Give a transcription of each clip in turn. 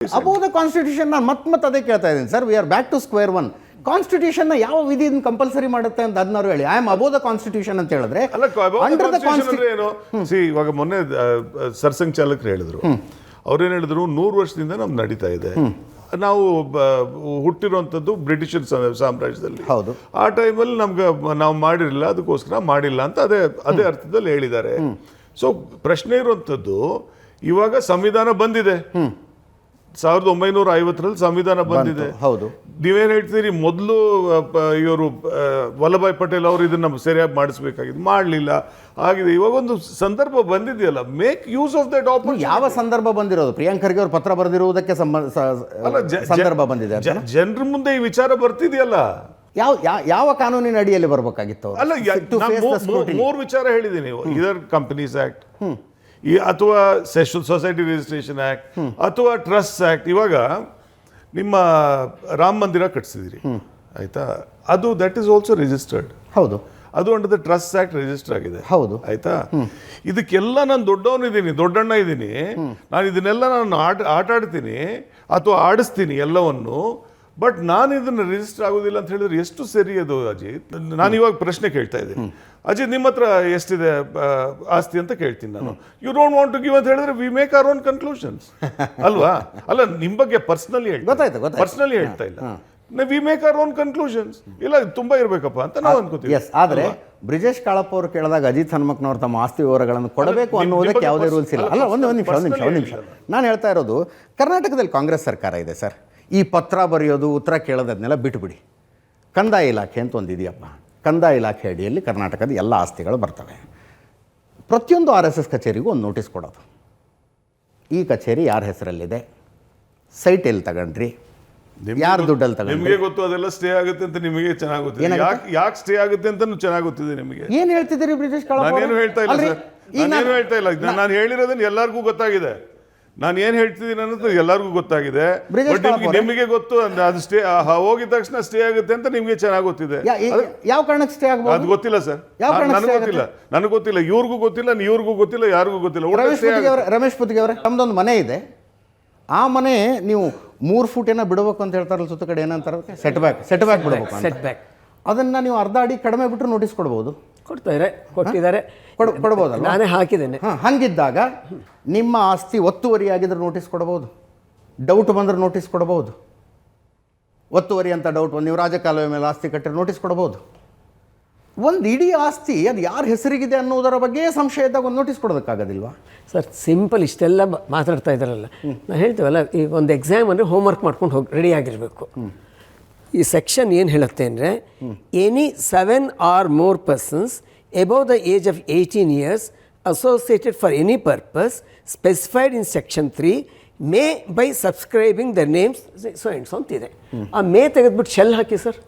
Above the constitution ನಾನು ಮತ್ತೆ ಅದೇ ಕೇಳ್ತಾ ಇದ್ದೀನಿ sir. We are back to square one. Constitution ಯಾವ ವಿಧಿಯನ್ನು ಕಂಪಲ್ಸರಿ ಮಾಡುತ್ತೆ ಅಂತ ಅದನ್ನಾರು ಹೇಳಿ. I am above the constitution ಅಂತ ಹೇಳಿದ್ರೆ ಅಂಡರ್ ದ ಕಾನ್ಸ್ಟಿಟ್ಯೂಷನ್. ಇವಾಗ ಮೊನ್ನೆ ಸರ್ಸಂಘಚಾಲಕರು ಹೇಳಿದ್ರು, ಅವ್ರೇನು ಹೇಳಿದ್ರು, 100 ವರ್ಷದಿಂದ ನಮ್ದು ನಡೀತಾ ಇದೆ. ನಾವು ಹುಟ್ಟಿರುವಂಥದ್ದು ಬ್ರಿಟಿಷರ್ ಸಾಮ್ರಾಜ್ಯದಲ್ಲಿ. ಹೌದು. ಆ ಟೈಮಲ್ಲಿ ನಮ್ಗೆ ನಾವು ಮಾಡಿರಲಿಲ್ಲ, ಅದಕ್ಕೋಸ್ಕರ ಮಾಡಿಲ್ಲ ಅಂತ ಅದೇ ಅರ್ಥದಲ್ಲಿ ಹೇಳಿದ್ದಾರೆ. ಸೊ ಪ್ರಶ್ನೆ ಇರುವಂಥದ್ದು, ಇವಾಗ ಸಂವಿಧಾನ ಬಂದಿದೆ, 1950ರಲ್ಲಿ ಸಂವಿಧಾನ ಬಂದಿದೆ. ಹೌದು. ನೀವೇನು ಹೇಳ್ತೀರಿ, ಮೊದಲು ಇವರು ವಲ್ಲಭಾಯ್ ಪಟೇಲ್ ಅವರು ಇದನ್ನ ಸರಿಯಾಗಿ ಮಾಡಿಸ್ಬೇಕಾಗಿದ್ದು, ಮಾಡಲಿಲ್ಲ, ಆಗಿದೆ. ಇವಾಗ ಒಂದು ಸಂದರ್ಭ ಬಂದಿದೆಯಲ್ಲ, make use of that opportunity. ಯಾವ ಸಂದರ್ಭ ಬಂದಿರೋದು? ಪ್ರಿಯಾಂಕ್ ಖರ್ಗೆ ಅವರು ಪತ್ರ ಬರೆದಿರುವುದಕ್ಕೆ ಸಂದರ್ಭ ಬಂದಿದೆ. ಜನರ ಮುಂದೆ ಈ ವಿಚಾರ ಬರ್ತಿದೆಯಲ್ಲ, ಯಾವ ಕಾನೂನಿನ ಅಡಿಯಲ್ಲಿ ಬರಬೇಕಾಗಿತ್ತು? ಅಲ್ಲ, 3 ವಿಚಾರ ಹೇಳಿದ್ದೀನಿ. ಇದರ್ ಕಂಪನೀಸ್ ಆಕ್ಟ್, ಅಥವಾ ಸೊಸೈಟಿ ರಿಜಿಸ್ಟ್ರೇಷನ್ ಆಕ್ಟ್, ಅಥವಾ ಟ್ರಸ್ಟ್ ಆಕ್ಟ್. ಇವಾಗ ನಿಮ್ಮ ರಾಮ ಮಂದಿರ ಕಟ್ಸಿದಿರಿ, ಆಯ್ತಾ? ಅದು ದಟ್ ಈಸ್ ಆಲ್ಸೋ ರಿಜಿಸ್ಟರ್ಡ್. ಹೌದು. ಅದು under the trust act register ಆಗಿದೆ. ಹೌದು. ಆಯ್ತಾ? ಇದಕ್ಕೆಲ್ಲ ನಾನು ದೊಡ್ಡವನಿದ್ದೀನಿ, ದೊಡ್ಡಣ್ಣ ಇದ್ದೀನಿ, ನಾನು ಇದನ್ನೆಲ್ಲ ನಾನು ಆಟಾಡ್ತೀನಿ ಅಥವಾ ಆಡಿಸ್ತೀನಿ ಎಲ್ಲವನ್ನು. ಬಟ್ ನಾನು ಇದನ್ನು ರಿಜಿಸ್ಟರ್ ಆಗೋದಿಲ್ಲ ಅಂತ ಹೇಳಿದ್ರೆ ಎಷ್ಟು ಸರಿ ಅದು ಅಜಿತ್? ನಾನು ಇವಾಗ ಪ್ರಶ್ನೆ ಕೇಳ್ತಾ ಇದ್ದೀನಿ, ಅಜಿತ್ ನಿಮ್ಮ ಹತ್ರ ಎಷ್ಟಿದೆ ಆಸ್ತಿ ಅಂತ ಕೇಳ್ತೀನಿ ನಾನು. You don't want to give ಅಂತ ಹೇಳಿದ್ರೆ we make our own conclusions ಅಲ್ವಾ? ಅಲ್ಲ, ನಿಮ್ಮ ಬಗ್ಗೆ ಪರ್ಸನಲಿ ಹೇಳ್ತಾ ಇಲ್ಲ, we make our own conclusions. ಇಲ್ಲ, ತುಂಬಾ ಇರಬೇಕಪ್ಪ ಅಂತ ನಾವು ಅನ್ಕೋತೀವಿ. ಎಸ್. ಆದರೆ ಬ್ರಿಜೇಶ್ ಕಾಳಪ್ಪ ಅವರು ಕೇಳಿದಾಗ ಅಜಿತ್ ಹನುಮಕ್ನವ್ರು ತಮ್ಮ ಆಸ್ತಿ ವಿವರಗಳನ್ನು ಕೊಡಬೇಕು ಅನ್ನೋದಕ್ಕೆ ಯಾವುದೇ ರೂಲ್ಸ್ ಇಲ್ಲ. ಅಲ್ಲ, ಒಂದು ನಿಮಿಷ. ನಾನು ಹೇಳ್ತಾ ಇರೋದು, ಕರ್ನಾಟಕದಲ್ಲಿ ಕಾಂಗ್ರೆಸ್ ಸರ್ಕಾರ ಇದೆ ಸರ್. ಈ ಪತ್ರ ಬರೆಯೋದು, ಉತ್ತರ ಕೇಳೋದನ್ನೆಲ್ಲ ಬಿಟ್ಟುಬಿಡಿ. ಕಂದಾಯ ಇಲಾಖೆ ಅಂತ ಒಂದಿದೆಯಪ್ಪ. ಕಂದಾಯ ಇಲಾಖೆ ಅಡಿಯಲ್ಲಿ ಕರ್ನಾಟಕದ ಎಲ್ಲ ಆಸ್ತಿಗಳು ಬರ್ತವೆ. ಪ್ರತಿಯೊಂದು RSS ಕಚೇರಿಗೂ ಒಂದು ನೋಟಿಸ್ ಕೊಡೋದು, ಈ ಕಚೇರಿ ಯಾರ ಹೆಸರಲ್ಲಿದೆ, ಸೈಟ್ ಎಲ್ಲಿ ತಗೊಂಡ್ರಿ, ಯಾರು ದುಡ್ಡಲ್ಲಿ ತಗೊಂಡ್ರಿ. ನಿಮಗೆ ಗೊತ್ತು ಅದೆಲ್ಲ ಸ್ಟೇ ಆಗುತ್ತೆ ಅಂತ. ನಿಮಗೆ ಚೆನ್ನಾಗಿ ಗೊತ್ತಿದೆ ಯಾಕೆ ಸ್ಟೇ ಆಗುತ್ತೆ ಅಂತ ಚೆನ್ನಾಗಿ ಗೊತ್ತಿದೆ ನಿಮಗೆ. ಏನು ಹೇಳ್ತಿದ್ದೀರಿ ಬ್ರಿಜೇಶ್ ಕಾಳಪ್ಪ? ನಾನೇನು ಹೇಳ್ತಾ ಇಲ್ಲ ಸರ್, ನಾನೇನು ಹೇಳ್ತಾ ಇಲ್ಲ. ನಾನು ಹೇಳಿರೋದನ್ನ ಎಲ್ಲರಿಗೂ ಗೊತ್ತಾಗಿದೆ. ನಾನು ಏನು ಹೇಳ್ತಿದ್ದೀನಿ ಅನ್ನೋದು ಎಲ್ಲರಿಗೂ ಗೊತ್ತಾಗಿದೆ. ನಿಮಗೆ ಗೊತ್ತು, ಅದು ಸ್ಟೇ ಹೋಗಿದ ತಕ್ಷಣ ಸ್ಟೇ ಆಗುತ್ತೆ ಅಂತ ನಿಮಗೆ ಚೆನ್ನಾಗಿ ಗೊತ್ತಿದೆ. ಯಾವ ಕಾರಣಕ್ಕೆ ಸ್ಟೇ ಆಗಬಹುದು ಅದು ಗೊತ್ತಿಲ್ಲ ಸರ್, ನನಗೆ ಗೊತ್ತಿಲ್ಲ, ಇವ್ರಿಗೂ ಗೊತ್ತಿಲ್ಲ, ಇವ್ರಿಗೂ ಗೊತ್ತಿಲ್ಲ, ಯಾರಿಗೂ ಗೊತ್ತಿಲ್ಲ. ರಮೇಶ್ ಪುತ್ತಿಗೆ ಅವರೇ, ನಮ್ದೊಂದು ಮನೆ ಇದೆ. ಆ ಮನೆ ನೀವು 3 ಫೂಟ್ ಏನೋ ಬಿಡಬೇಕು ಅಂತ ಹೇಳ್ತಾರಲ್ಲ, ಸುತ್ತ ಕಡೆ ಏನಂತಾರೆ, ಸೆಟ್ ಬ್ಯಾಕ್ ಬಿಡಬೇಕು. ಅದನ್ನ ನೀವು ಅರ್ಧ ಅಡಿ ಕಡಿಮೆ ಬಿಟ್ಟರು ನೋಟಿಸ್ ಕೊಡ್ಬೋದು. ಕೊಟ್ಟಿದ್ದಾರೆ, ಕೊಡ್ಬೋದಲ್ಲ? ನಾನೇ ಹಾಕಿದ್ದೇನೆ. ಹಂಗಿದ್ದಾಗ ನಿಮ್ಮ ಆಸ್ತಿ ಒತ್ತುವರಿ ಆಗಿದ್ರೆ ನೋಟಿಸ್ ಕೊಡ್ಬೋದು, ಡೌಟ್ ಬಂದ್ರೆ ನೋಟಿಸ್ ಕೊಡ್ಬೋದು. ಒತ್ತುವರಿ ಅಂತ ಡೌಟ್ ಬಂದು ನೀವು ರಾಜಕಾಲುವೆ ಮೇಲೆ ಆಸ್ತಿ ಕಟ್ಟಿದ್ರೆ ನೋಟಿಸ್ ಕೊಡ್ಬೋದು. ಒಂದು ಇಡೀ ಆಸ್ತಿ ಅದು ಯಾರ ಹೆಸರಿಗಿದೆ ಅನ್ನೋದರ ಬಗ್ಗೆ ಸಂಶಯ ಇದ್ದಾಗ ಒಂದು ನೋಟಿಸ್ ಕೊಡೋದಕ್ಕಾಗೋದಿಲ್ವಾ ಸರ್? ಸಿಂಪಲ್. ಇಷ್ಟೆಲ್ಲ ಮಾತಾಡ್ತಾ ಇದ್ದಾರಲ್ಲ, ನಾನು ಹೇಳ್ತೀವಲ್ಲ, ಈ ಒಂದು ಎಕ್ಸಾಮ್ ಅಂದರೆ ಹೋಮ್ವರ್ಕ್ ಮಾಡ್ಕೊಂಡು ರೆಡಿ ಆಗಿರಬೇಕು. ಈ ಸೆಕ್ಷನ್ ಏನು ಹೇಳುತ್ತೆ ಅಂದರೆ, any 7 or more persons above the age of 18 years associated for any purpose specified in section 3 may by subscribing their names so and so ಅಂತಿದೆ. ಆ ಮೇ ತೆಗೆದ್ಬಿಟ್ಟು ಶೆಲ್ ಹಾಕಿ ಸರ್,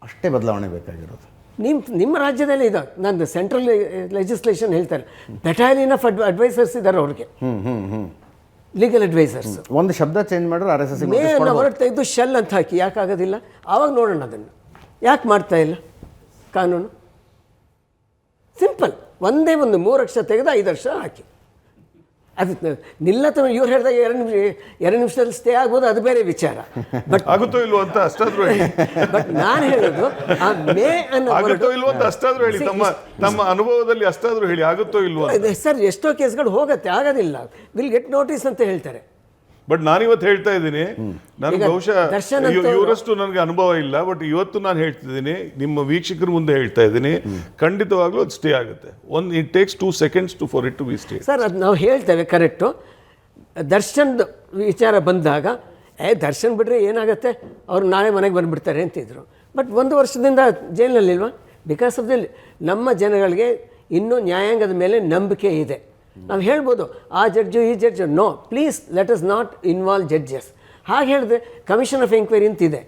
ಅಷ್ಟೇ ಬದಲಾವಣೆ ಬೇಕಾಗಿರೋದು. ನಿಮ್ಮ ರಾಜ್ಯದಲ್ಲಿ ಇದೆ. ನಂದು ಸೆಂಟ್ರಲ್ ಲೆಜಿಸ್ಲೇಷನ್ ಹೇಳ್ತಾರೆ, ಬೆಟಾಲಿಯನ್ ಆಫ್ ಅಡ್ವೈಸರ್ಸ್ ಇದ್ದಾರೆ ಅವ್ರಿಗೆ, ಲೀಗಲ್ ಅಡ್ವೈಸರ್ಸ್. ಒಂದು ಶಬ್ದ ಚೇಂಜ್ ಮಾಡಿದ್ರೆ RSS ಹೊರಗೆ ತೆಗೆದು ಶೆಲ್ ಅಂತ ಹಾಕಿ. ಯಾಕೆ ಆಗೋದಿಲ್ಲ? ಆವಾಗ ನೋಡೋಣ ಅದನ್ನು. ಯಾಕೆ ಮಾಡ್ತಾ ಇಲ್ಲ ಕಾನೂನು? ಸಿಂಪಲ್. ಒಂದೇ ಒಂದು 3 ಅಕ್ಷರ ತೆಗೆದು 5 ಅಕ್ಷರ ಹಾಕಿ. ಅದು ನಿಲ್ಲತ ಇವ್ರು ಹೇಳಿದಾಗ 2 ನಿಮಿಷದಲ್ಲಿ ಸ್ಟೇ ಆಗ್ಬೋದು, ಅದು ಬೇರೆ ವಿಚಾರ. ಬಟ್ ಆಗುತ್ತೋ ಇಲ್ವೋ ಅಂತ ಅಷ್ಟಾದ್ರೂ ಹೇಳಿ. ಬಟ್ ನಾನು ಹೇಳೋದು, ಆ ಮೇ ಅನ್ನೋ ಆಗುತ್ತೋ ಇಲ್ವೋ ಅಂತ ಅಷ್ಟಾದ್ರೂ ಹೇಳಿ, ತಮ್ಮ ಅನುಭವದಲ್ಲಿ ಅಷ್ಟಾದ್ರೂ ಹೇಳಿ, ಆಗುತ್ತೋ ಇಲ್ವೋ ಸರ್. ಎಷ್ಟೋ ಕೇಸ್ಗಳು ಹೋಗುತ್ತೆ, ಆಗೋದಿಲ್ಲ, ವಿಲ್ ಗೆಟ್ ನೋಟಿಸ್ ಅಂತ ಹೇಳ್ತಾರೆ. ಬಟ್ ನಾನಿವತ್ತು ಹೇಳ್ತಾ ಇದ್ದೀನಿ, ನನಗೆ ಬಹುಶಃ ಇವರಷ್ಟು ನನಗೆ ಅನುಭವ ಇಲ್ಲ, ಬಟ್ ಇವತ್ತು ನಾನು ಹೇಳ್ತಿದ್ದೀನಿ, ನಿಮ್ಮ ವೀಕ್ಷಕರ ಮುಂದೆ ಹೇಳ್ತಾ ಇದ್ದೀನಿ, ಖಂಡಿತವಾಗ್ಲೂ ಅದು ಸ್ಟೇ ಆಗುತ್ತೆ. It takes 2 seconds for it to be stay. Sir, ಅದು ನಾವು ಹೇಳ್ತೇವೆ ಕರೆಕ್ಟು. ದರ್ಶನ್ದು ವಿಚಾರ ಬಂದಾಗ, ದರ್ಶನ್ ಬಿಟ್ಟರೆ ಏನಾಗುತ್ತೆ, ಅವ್ರು ನಾಳೆ ಮನೆಗೆ ಬಂದುಬಿಡ್ತಾರೆ ಅಂತಿದ್ರು. ಬಟ್ 1 ವರ್ಷದಿಂದ ಜೈಲಿನಲ್ಲಿಲ್ವಾ? ಬಿಕಾಸ್ ಆಫ್ ನಮ್ಮ ಜನಗಳಿಗೆ ಇನ್ನೂ ನ್ಯಾಯಾಂಗದ ಮೇಲೆ ನಂಬಿಕೆ ಇದೆ. ನಾವು ಹೇಳ್ಬೋದು, ಆ ಜಡ್ಜು ಈ judge, no please let us not involve judges. ಹಾಗೆ ಹೇಳಿದ್ರೆ ಕಮಿಷನ್ ಆಫ್ ಎಂಕ್ವೈರಿ ಅಂತಿದೆ.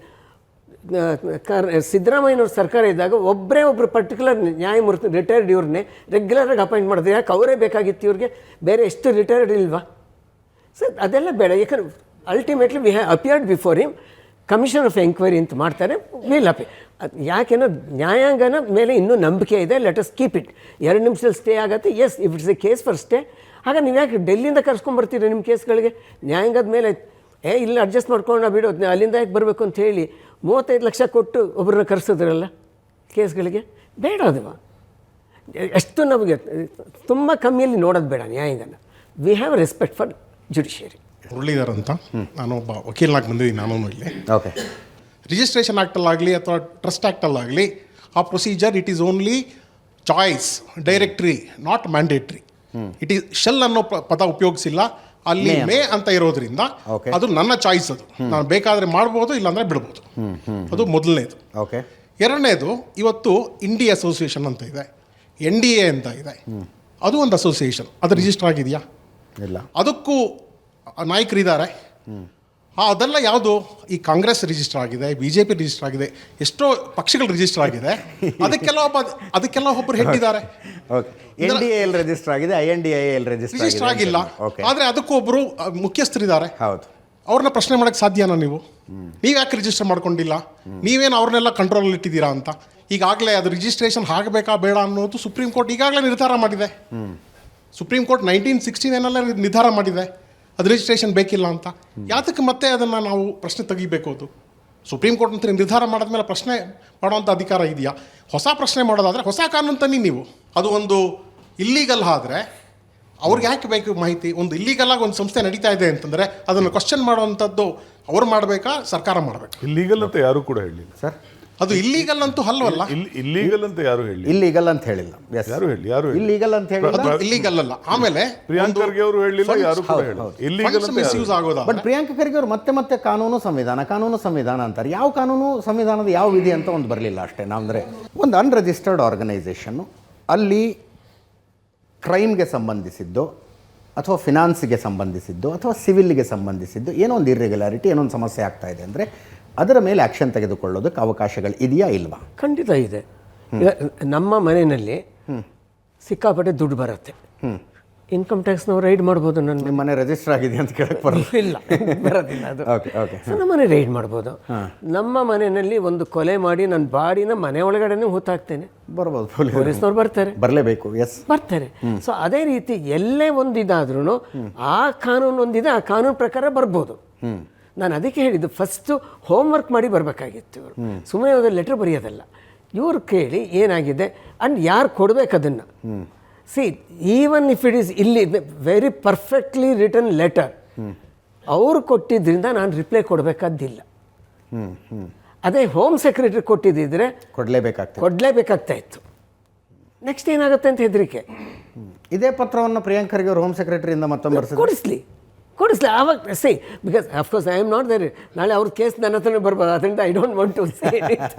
ಸಿದ್ದರಾಮಯ್ಯನವ್ರ ಸರ್ಕಾರ ಇದ್ದಾಗ ಒಬ್ಬರು ಪರ್ಟಿಕ್ಯುಲರ್ ನ್ಯಾಯಮೂರ್ತಿ ರಿಟೈರ್ಡ್ ಇವ್ರನ್ನೇ ರೆಗ್ಯುಲರಾಗಿ ಅಪಾಯಿಂಟ್ ಮಾಡಿದ್ರೆ, ಯಾಕೆ ಅವರೇ ಬೇಕಾಗಿತ್ತು ಇವ್ರಿಗೆ? ಬೇರೆ ಎಷ್ಟು ರಿಟೈರ್ಡ್ ಇಲ್ವಾ ಸರ್? ಅದೆಲ್ಲ ಬೇಡ. ಯಾಕಂದ್ರೆ ultimately we have appeared before him. Commission of enquiry ಅಂತ ಮಾಡ್ತಾರೆ, ವಿಲ್ ಅಪಿ. ಯಾಕೆನೋ ನ್ಯಾಯಾಂಗನ ಮೇಲೆ ಇನ್ನೂ ನಂಬಿಕೆ ಇದೆ. Let us keep it. 2 ನಿಮಿಷದಲ್ಲಿ ಸ್ಟೇ ಆಗುತ್ತೆ. Yes, if it's a case for stay, ಆಗ ನೀವು ಯಾಕೆ ಡೆಲ್ಲಿಯಿಂದ ಕರ್ಸ್ಕೊಂಡ್ಬರ್ತೀರಿ ನಿಮ್ಮ ಕೇಸ್ಗಳಿಗೆ? ನ್ಯಾಯಾಂಗದ ಮೇಲೆ ಇಲ್ಲಿ ಅಡ್ಜಸ್ಟ್ ಮಾಡ್ಕೊಂಡು ನಾವು ಬಿಡೋದು, ಅಲ್ಲಿಂದ ಯಾಕೆ ಬರಬೇಕು ಅಂತ ಹೇಳಿ 35 ಲಕ್ಷ ಕೊಟ್ಟು ಒಬ್ಬರನ್ನ ಕರೆಸಿದ್ರಲ್ಲ ಕೇಸ್ಗಳಿಗೆ. ಬೇಡ ಅದು. ಎಷ್ಟು ನಮಗೆ ತುಂಬ ಕಮ್ಮಿಯಲ್ಲಿ ನೋಡೋದು ಬೇಡ ನ್ಯಾಯಾಂಗನ. We have respect for judiciary. Muralidhar ಅಂತ, ನಾನು ಒಬ್ಬ ವಕೀಲನಾಗಿ ಬಂದಿದ್ದೀನಿ. ನಾನು ಇಲ್ಲಿ ಓಕೆ, ರಿಜಿಸ್ಟ್ರೇಷನ್ ಆ್ಯಕ್ಟಲ್ಲಾಗಲಿ ಅಥವಾ ಟ್ರಸ್ಟ್ ಆ್ಯಕ್ಟಲ್ಲಾಗಲಿ ಆ procedure it is only choice, directory, not mandatory. It is shell ಅನ್ನೋ ಪದ ಉಪಯೋಗಿಸಿಲ್ಲ ಅಲ್ಲಿ. ಮೇ ಅಂತ ಇರೋದ್ರಿಂದ ಅದು ನನ್ನ ಚಾಯ್ಸ್. ಅದು ನಾನು ಬೇಕಾದರೆ ಮಾಡ್ಬೋದು, ಇಲ್ಲಾಂದರೆ ಬಿಡ್ಬೋದು. ಅದು ಮೊದಲನೇದು. ಓಕೆ, ಎರಡನೇದು, ಇವತ್ತು ಇಂಡಿ ಅಸೋಸಿಯೇಷನ್ ಅಂತ ಇದೆ, NDA ಅಂತ ಇದೆ. ಅದು ಒಂದು ಅಸೋಸಿಯೇಷನ್. ಅದು ರಿಜಿಸ್ಟರ್ ಆಗಿದೆಯಾ? ಇಲ್ಲ. ಅದಕ್ಕೂ ನಾಯಕರಿದ್ದಾರೆ. ಅದೆಲ್ಲ ಯಾವುದು? ಈ ಕಾಂಗ್ರೆಸ್ ರಿಜಿಸ್ಟರ್ ಆಗಿದೆ, BJP ರಿಜಿಸ್ಟರ್ ಆಗಿದೆ, ಎಷ್ಟೋ ಪಕ್ಷಗಳು ರಿಜಿಸ್ಟರ್ ಆಗಿದೆ. ಅದಕ್ಕೆಲ್ಲ ಒಬ್ಬರು ಹೆಡ್ ಇದ್ದಾರೆ. ಓಕೆ, NDA ರಿಜಿಸ್ಟರ್ ಆಗಿದೆ, INDIA ರಿಜಿಸ್ಟರ್ ಆಗಿಲ್ಲ. ಆದರೆ ಅದಕ್ಕೂ ಒಬ್ಬರು ಮುಖ್ಯಸ್ಥರಿದ್ದಾರೆ. ಹೌದು. ಅವ್ರನ್ನ ಪ್ರಶ್ನೆ ಮಾಡೋಕ್ಕೆ ಸಾಧ್ಯನಾ ನೀವು? ನೀವು ಯಾಕೆ ರಿಜಿಸ್ಟರ್ ಮಾಡ್ಕೊಂಡಿಲ್ಲ? ನೀವೇನು ಅವ್ರನ್ನೆಲ್ಲ ಕಂಟ್ರೋಲಲ್ಲಿ ಇಟ್ಟಿದ್ದೀರಾ ಅಂತ. ಈಗಾಗಲೇ ಅದು ರಿಜಿಸ್ಟ್ರೇಷನ್ ಆಗಬೇಕಾ ಬೇಡ ಅನ್ನೋದು ಸುಪ್ರೀಂ ಕೋರ್ಟ್ ಈಗಾಗಲೇ ನಿರ್ಧಾರ ಮಾಡಿದೆ. ಸುಪ್ರೀಂ ಕೋರ್ಟ್ 1969 ನಿರ್ಧಾರ ಮಾಡಿದೆ ಅದು ರಿಜಿಸ್ಟ್ರೇಷನ್ ಬೇಕಿಲ್ಲ ಅಂತ. ಯಾತಕ್ಕೆ ಮತ್ತೆ ಅದನ್ನು ನಾವು ಪ್ರಶ್ನೆ ತೆಗಿಬೇಕು? ಅದು ಸುಪ್ರೀಂ ಕೋರ್ಟ್ ಅಂತ ನಿರ್ಧಾರ ಮಾಡಿದ್ಮೇಲೆ ಪ್ರಶ್ನೆ ಮಾಡುವಂಥ ಅಧಿಕಾರ ಇದೆಯಾ? ಹೊಸ ಪ್ರಶ್ನೆ ಮಾಡೋದಾದರೆ ಹೊಸ ಕಾನೂನು ತನ್ನಿ ನೀವು. ಅದು ಒಂದು ಇಲ್ಲೀಗಲ್ ಆದರೆ ಅವ್ರಿಗೆ ಯಾಕೆ ಬೇಕು ಮಾಹಿತಿ? ಒಂದು ಇಲ್ಲೀಗಲಾಗಿ ಒಂದು ಸಂಸ್ಥೆ ನಡೀತಾ ಇದೆ ಅಂತಂದರೆ ಅದನ್ನು ಕ್ವಶನ್ ಮಾಡುವಂಥದ್ದು ಅವ್ರು ಮಾಡಬೇಕಾ, ಸರ್ಕಾರ ಮಾಡಬೇಕಾ? ಇಲ್ಲೀಗಲ್ ಅಂತ ಯಾರು ಕೂಡ ಹೇಳಿಲ್ಲ ಸರ್. ಅದು ಇಲ್ಲೀಗಲ್ ಅಂತೂ ಅಲ್ವಲ್ಲ. ಇಲ್ಲೀಗಲ್ ಅಂತ ಯಾರು ಹೇಳಿ? ಇಲ್ಲಿಗಲ್ ಅಂತ ಹೇಳಿಲ್ಲ. ಯಾರು ಹೇಳಿ? ಇಲ್ಲಿಗಲ್ ಅಂತ ಹೇಳಿಲ್ಲ. ಅದು ಇಲ್ಲೀಗಲ್ ಅಲ್ಲ. ಆಮೇಲೆ ಪ್ರಿಯಾಂಕ್ ಖರ್ಗೆ ಅವರು ಹೇಳಿಲ್ಲ, ಯಾರು ಕೂಡ ಹೇಳಿಲ್ಲ. ಇಲ್ಲೀಗಲ್ ಅಂತ ಮಿಸ್ಯೂಸ್ ಆಗೋದಾ? ಬಟ್ ಪ್ರಿಯಾಂಕ ಖರ್ಗೆ ಅವರು ಮತ್ತೆ ಕಾನೂನು ಸಂವಿಧಾನ ಅಂತಾರೆ. ಯಾವ ಕಾನೂನು ಸಂವಿಧಾನದ ಯಾವ ವಿಧಿ ಅಂತ ಒಂದು ಬರಲಿಲ್ಲ ಅಷ್ಟೇ. ಅಂದರೆ ಒಂದು ಅನ್ರಿಜಿಸ್ಟರ್ಡ್ ಆರ್ಗನೈಸೇಷನ್ನು ಅಲ್ಲಿ ಕ್ರೈಮ್ಗೆ ಸಂಬಂಧಿಸಿದ್ದು ಅಥವಾ ಫಿನಾನ್ಸ್ಗೆ ಸಂಬಂಧಿಸಿದ್ದು ಅಥವಾ ಸಿವಿಲ್ಗೆ ಸಂಬಂಧಿಸಿದ್ದು ಏನೋ ಒಂದು ಇರ್ರೆಗ್ಯುಲಾರಿಟಿ, ಏನೋ ಒಂದು ಸಮಸ್ಯೆ ಆಗ್ತಾ ಇದೆ ಅಂದರೆ ಅದರ ಮೇಲೆ ಆ್ಯಕ್ಷನ್ ತೆಗೆದುಕೊಳ್ಳೋದಕ್ಕೆ ಅವಕಾಶಗಳು ಇದೆಯಾ ಇಲ್ವಾ? ಖಂಡಿತ ಇದೆ. ಈಗ ನಮ್ಮ ಮನೆಯಲ್ಲಿ ಸಿಕ್ಕಾಪಟ್ಟೆ ದುಡ್ಡು ಬರುತ್ತೆ. ಇನ್ಕಮ್ ಟ್ಯಾಕ್ಸ್ ನಾವು ರೈಡ್ ಮಾಡ್ಬೋದು. ನಿಮ್ಮ ಮನೆ ರಿಜಿಸ್ಟರ್ ಆಗಿದೆ ಅಂತ ಕೇಳಕ್ಕೆ ಬರಲ್ಲ. ಇಲ್ಲ, ಬರೋದಿಲ್ಲ ಅದು. Okay okay. ಸೊ ನಮ್ಮ ಮನೆ ರೈಡ್ ಮಾಡ್ಬೋದು. ನಮ್ಮ ಮನೆಯಲ್ಲಿ ಒಂದು ಕೊಲೆ ಮಾಡಿ ನನ್ನ ಬಾಡಿನ ಮನೆ ಒಳಗಡೆನೇ ಹೂತಾಕ್ತೇನೆ, ಬರ್ಬೋದು. ಪೊಲೀಸ್ನವ್ರು ಬರ್ತಾರೆ, ಬರಲೇಬೇಕು. ಎಸ್, ಬರ್ತಾರೆ. ಸೊ ಅದೇ ರೀತಿ ಎಲ್ಲೇ ಒಂದು ಇದಾದ್ರೂ ಆ ಕಾನೂನು ಒಂದಿದೆ, ಆ ಕಾನೂನು ಪ್ರಕಾರ ಬರ್ಬೋದು. ನಾನು ಅದಕ್ಕೆ ಹೇಳಿದ್ದು ಫಸ್ಟು ಹೋಮ್ವರ್ಕ್ ಮಾಡಿ ಬರಬೇಕಾಗಿತ್ತು. ಇವರು ಸುಮ್ಮನೆ ಒಂದು ಲೆಟ್ರ್ ಬರೆಯೋದಲ್ಲ. ಇವ್ರು ಕೇಳಿ ಏನಾಗಿದೆ ಆ್ಯಂಡ್ ಯಾರು ಕೊಡಬೇಕು ಅದನ್ನು. C, even if it is ಇಲ್ಲಿ ವೆರಿ ಪರ್ಫೆಕ್ಟ್ಲಿ ರಿಟರ್ನ್ ಲೆಟರ್ ಅವರು ಕೊಟ್ಟಿದ್ದರಿಂದ ನಾನು ರಿಪ್ಲೈ ಕೊಡಬೇಕಾದ್ದಿಲ್ಲ. ಅದೇ ಹೋಮ್ ಸೆಕ್ರೆಟರಿ ಕೊಟ್ಟಿದ್ದಿದ್ರೆ ಕೊಡಲೇಬೇಕಾಗ್ತಾ ಇತ್ತು. ನೆಕ್ಸ್ಟ್ ಏನಾಗುತ್ತೆ ಅಂತ ಹೆದರಿಕೆ. ಇದೇ ಪತ್ರವನ್ನು ಪ್ರಿಯಾಂಕ್ ಖರ್ಗೆ ಅವರು ಹೋಮ್ ಸೆಕ್ರೆಟರಿಯಿಂದ ಮತ್ತೊಮ್ಮೆ ಕೊಡಿಸ್ಲಿ ಆವಾಗ say, because of course I am not there. ನಾಳೆ ಅವ್ರ ಕೇಸ್ ನನ್ನ ಹತ್ರನೇ ಬರ್ಬೋದು. ಅದರಿಂದ I don't want to say it.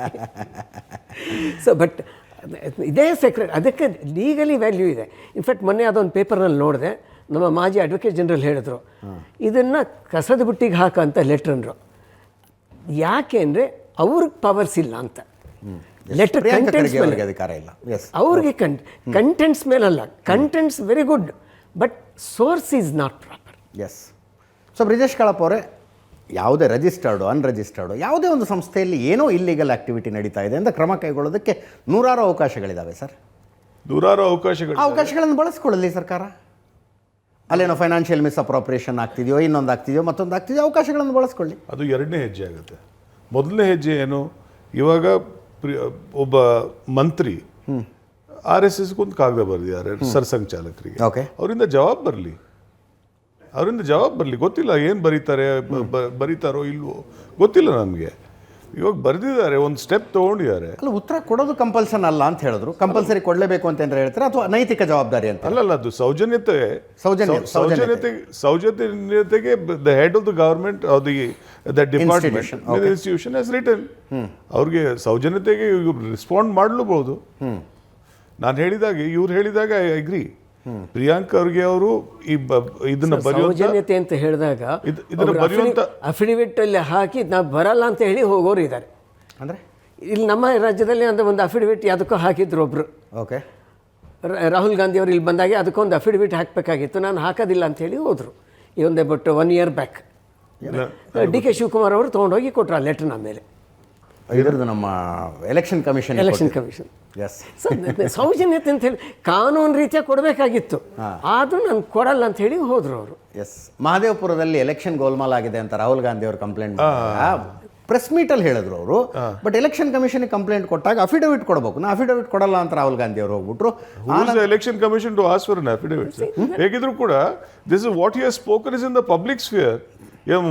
So but ಇದೇ ಅದಕ್ಕೆ ಲೀಗಲಿ ವ್ಯಾಲ್ಯೂ ಇದೆ. ಇನ್ಫ್ಯಾಕ್ಟ್ ಮೊನ್ನೆ ಅದೊಂದು ಪೇಪರ್ನಲ್ಲಿ ನೋಡಿದೆ, ನಮ್ಮ ಮಾಜಿ ಅಡ್ವೊಕೇಟ್ ಜನರಲ್ ಹೇಳಿದ್ರು ಇದನ್ನು ಕಸದ ಬುಟ್ಟಿಗೆ ಹಾಕಂತ ಲೆಟ್ರನ್ರು. ಯಾಕೆ ಅಂದರೆ ಅವ್ರಿಗೆ ಪವರ್ಸ್ ಇಲ್ಲ ಅಂತ. ಲೆಟರ್ ಕಂಟೆಂಟ್ಸ್ ಮೇಲೆ ಅಧಿಕಾರ ಇಲ್ಲ. ಅವ್ರಿಗೆ ಕಂಟೆಂಟ್ಸ್ ಮೇಲಲ್ಲ. Contents very good, but source is not proper. Yes. So Brijesh Kalappa ಅವರೇ, ಯಾವುದೇ ರಿಜಿಸ್ಟರ್ಡು ಅನ್ರಿಜಿಸ್ಟರ್ಡು ಯಾವುದೇ ಒಂದು ಸಂಸ್ಥೆಯಲ್ಲಿ ಏನೋ ಇಲ್ಲಿಗಲ್ ಆ್ಯಕ್ಟಿವಿಟಿ ನಡೀತಾ ಇದೆ ಅಂತ ಕ್ರಮ ಕೈಗೊಳ್ಳೋದಕ್ಕೆ ನೂರಾರು ಅವಕಾಶಗಳಿದ್ದಾವೆ ಸರ್. ನೂರಾರು ಅವಕಾಶಗಳನ್ನು ಬಳಸ್ಕೊಳ್ಳಲಿ ಸರ್ಕಾರ. ಅಲ್ಲೇನೋ ಫೈನಾನ್ಷಿಯಲ್ ಮಿಸ್ಅಪ್ರಾಪ್ರಿಯೇಷನ್ ಆಗ್ತಿದೆಯೋ, ಇನ್ನೊಂದು ಆಗ್ತಿದೆಯೋ, ಮತ್ತೊಂದು ಆಗ್ತಿದೆಯೋ, ಅವಕಾಶಗಳನ್ನು ಬಳಸ್ಕೊಳ್ಳಿ. ಅದು ಎರಡನೇ ಹೆಜ್ಜೆ ಆಗುತ್ತೆ. ಮೊದಲನೇ ಹೆಜ್ಜೆ ಏನು? ಇವಾಗ ಒಬ್ಬ ಮಂತ್ರಿ RSS ಒಂದು ಕಾಗದ ಬರೆದಿದ್ದಾರೆ ಸರ್ಸಂಘಚಾಲಕರಿಗೆ. ಓಕೆ, ಅವರಿಂದ ಜವಾಬ್ ಬರಲಿ. ಗೊತ್ತಿಲ್ಲ ಏನು ಬರೀತಾರೋ ಇಲ್ವೋ ಗೊತ್ತಿಲ್ಲ ನಮಗೆ. ಇವಾಗ ಬರೆದಿದ್ದಾರೆ, ಒಂದು ಸ್ಟೆಪ್ ತೊಗೊಂಡಿದ್ದಾರೆ. ಅಲ್ಲ, ಉತ್ತರ ಕೊಡೋದು ಕಂಪಲ್ಸನ್ ಅಲ್ಲ ಅಂತ ಹೇಳಿದ್ರು. ಕಂಪಲ್ಸರಿ ಕೊಡಲೇಬೇಕು ಅಂತ ಹೇಳ್ತಾರೆ ಅಥವಾ ನೈತಿಕ ಜವಾಬ್ದಾರಿ ಅಂತ? ಅಲ್ಲಲ್ಲ, ಅದು ಸೌಜನ್ಯತೆಗೆ the head of the government of the department institution has written. ಅವ್ರಿಗೆ ಸೌಜನ್ಯತೆಗೆ ಇವ್ರು ರೆಸ್ಪಾಂಡ್ ಮಾಡಲೂಬಹುದು. ನಾನು ಇವ್ರು ಹೇಳಿದಾಗ ಐ ಅಗ್ರಿ. ಪ್ರಿಯಾಂಕ್ ಅವ್ರಿಗೆ ಅವರು ಇದನ್ನ ಸೌಜನ್ಯತೆ ಅಂತ ಹೇಳಿದಾಗ ಅಫಿಡವಿಟ್ ಅಲ್ಲಿ ಹಾಕಿ ನಾವು ಬರಲ್ಲ ಅಂತ ಹೇಳಿ ಹೋಗೋರು ಇದ್ದಾರೆ. ಅಂದರೆ ಇಲ್ಲಿ ನಮ್ಮ ರಾಜ್ಯದಲ್ಲಿ ಅಂದ್ರೆ ಒಂದು ಅಫಿಡವಿಟ್ ಯಾವುದಕ್ಕೂ ಹಾಕಿದ್ರು ಒಬ್ರು. ಓಕೆ, ರಾಹುಲ್ ಗಾಂಧಿ ಅವರು ಇಲ್ಲಿ ಬಂದಾಗ ಅದಕ್ಕೊಂದು ಅಫಿಡವಿಟ್ ಹಾಕಬೇಕಾಗಿತ್ತು, ನಾನು ಹಾಕೋದಿಲ್ಲ ಅಂತ ಹೇಳಿ ಹೋದರು. ಈ ಒಂದೇ but 1 year back DK Shivakumar ಅವರು ತೊಗೊಂಡೋಗಿ ಕೊಟ್ಟರು ಆ ಲೆಟ್ರ್. ನಮ್ಮ ಮೇಲೆ ಇದ್ರದ್ದು ನಮ್ಮ ಎಲೆಕ್ಷನ್ ಕಮಿಷನ್ ಕಮಿಷನ್ ಎಸ್ ಸೌಜನ್ಯತೆ ಅಂತ ಹೇಳಿ ಕಾನೂನು ರೀತಿಯ ಕೊಡಬೇಕಾಗಿತ್ತು, ಆದರೂ ನಾನು ಕೊಡಲ್ಲ ಅಂತ ಹೇಳಿ ಹೋದರು ಅವರು. ಎಸ್, ಮಹದೇವಪುರದಲ್ಲಿ ಎಲೆಕ್ಷನ್ ಗೋಲ್ಮಾಲ್ ಆಗಿದೆ ಅಂತ ರಾಹುಲ್ ಗಾಂಧಿ ಅವರು ಕಂಪ್ಲೇಂಟ್ ಪ್ರೆಸ್ ಮೀಟಲ್ಲಿ ಹೇಳಿದ್ರು ಅವರು. ಬಟ್ ಎಲೆಕ್ಷನ್ ಕಮಿಷನ್ಗೆ ಕಂಪ್ಲೇಂಟ್ ಕೊಟ್ಟಾಗ ಅಫಿಡವಿಟ್ ಕೊಡಬೇಕು, ನಾ ಅಫಿಡವಿಟ್ ಕೊಡಲ್ಲ ಅಂತ ರಾಹುಲ್ ಗಾಂಧಿ ಅವರು ಹೋಗ್ಬಿಟ್ರು. Election commission to ask for an affidavit. ಹೇಗಿದ್ರು ಕೂಡ this is what you have spoken is in the public sphere.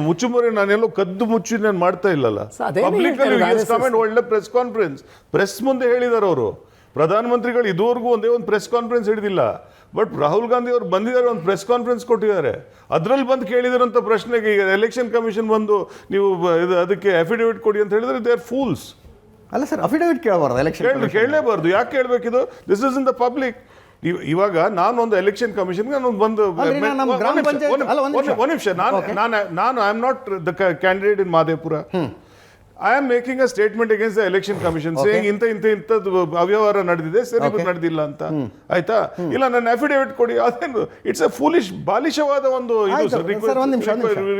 ಮುಚ್ಚುಮರೆ ನಾನೆಲ್ಲೋ ಕದ್ದು ಮುಚ್ಚಿ ನಾನು ಮಾಡ್ತಾ ಇಲ್ಲಲ್ಲ, ಪಬ್ಲಿಕ್ ಅಲ್ಲಿ ಒಳ್ಳೆ ಪ್ರೆಸ್ ಕಾನ್ಫರೆನ್ಸ್ ಪ್ರೆಸ್ ಮುಂದೆ ಹೇಳಿದಾರೆ ಅವರು. ಪ್ರಧಾನಮಂತ್ರಿಗಳು ಇದುವರೆಗೂ ಒಂದೇ ಒಂದು ಪ್ರೆಸ್ ಕಾನ್ಫರೆನ್ಸ್ ಹಿಡಿದಿಲ್ಲ, ಬಟ್ ರಾಹುಲ್ ಗಾಂಧಿ ಅವರು ಬಂದಿದ್ದಾರೆ, ಒಂದು ಪ್ರೆಸ್ ಕಾನ್ಫರೆನ್ಸ್ ಕೊಟ್ಟಿದ್ದಾರೆ. ಅದರಲ್ಲಿ ಬಂದು ಕೇಳಿದಾರಂಥ ಪ್ರಶ್ನೆಗೆ ಈಗ ಎಲೆಕ್ಷನ್ ಕಮಿಷನ್ ಬಂದು ನೀವು ಅದಕ್ಕೆ ಅಫಿಡವಿಟ್ ಕೊಡಿ ಅಂತ ಹೇಳಿದ್ರೆ ದೇ ಆರ್ ಫೂಲ್ಸ್. ಅಲ್ಲ ಸರ್, ಅಫಿಡವಿಟ್ ಕೇಳಬಾರ್ದು, ಎಲೆಕ್ಷನ್ ಕೇಳಲೇಬಾರ್ದು. ಯಾಕೆ ಕೇಳಬೇಕಿದು? This is in the public. ಇವಾಗ ನಾನೊಂದು ಎಲೆಕ್ಷನ್ ಕಮಿಷನ್ಗೆ ನಾನು ಬಂದು ಒಂದು ನಿಮಿಷ, ನಾನು I am not the candidate in Mahadevapura. I am making a statement against the election commission saying ಇಂಥದ್ದು ಅವ್ಯವಹಾರ ನಡೆದಿದೆ, ಸರಿ ನಡೆದಿಲ್ಲ ಅಂತ. ಆಯ್ತಾ? ಇಲ್ಲ, ನನ್ನ ಅಫಿಡೇವಿಟ್ ಕೊಡಿ. ಅದೇನು ಇಟ್ಸ್ ಎ ಫೂಲಿಶ್, ಬಾಲಿಶವಾದ ಒಂದು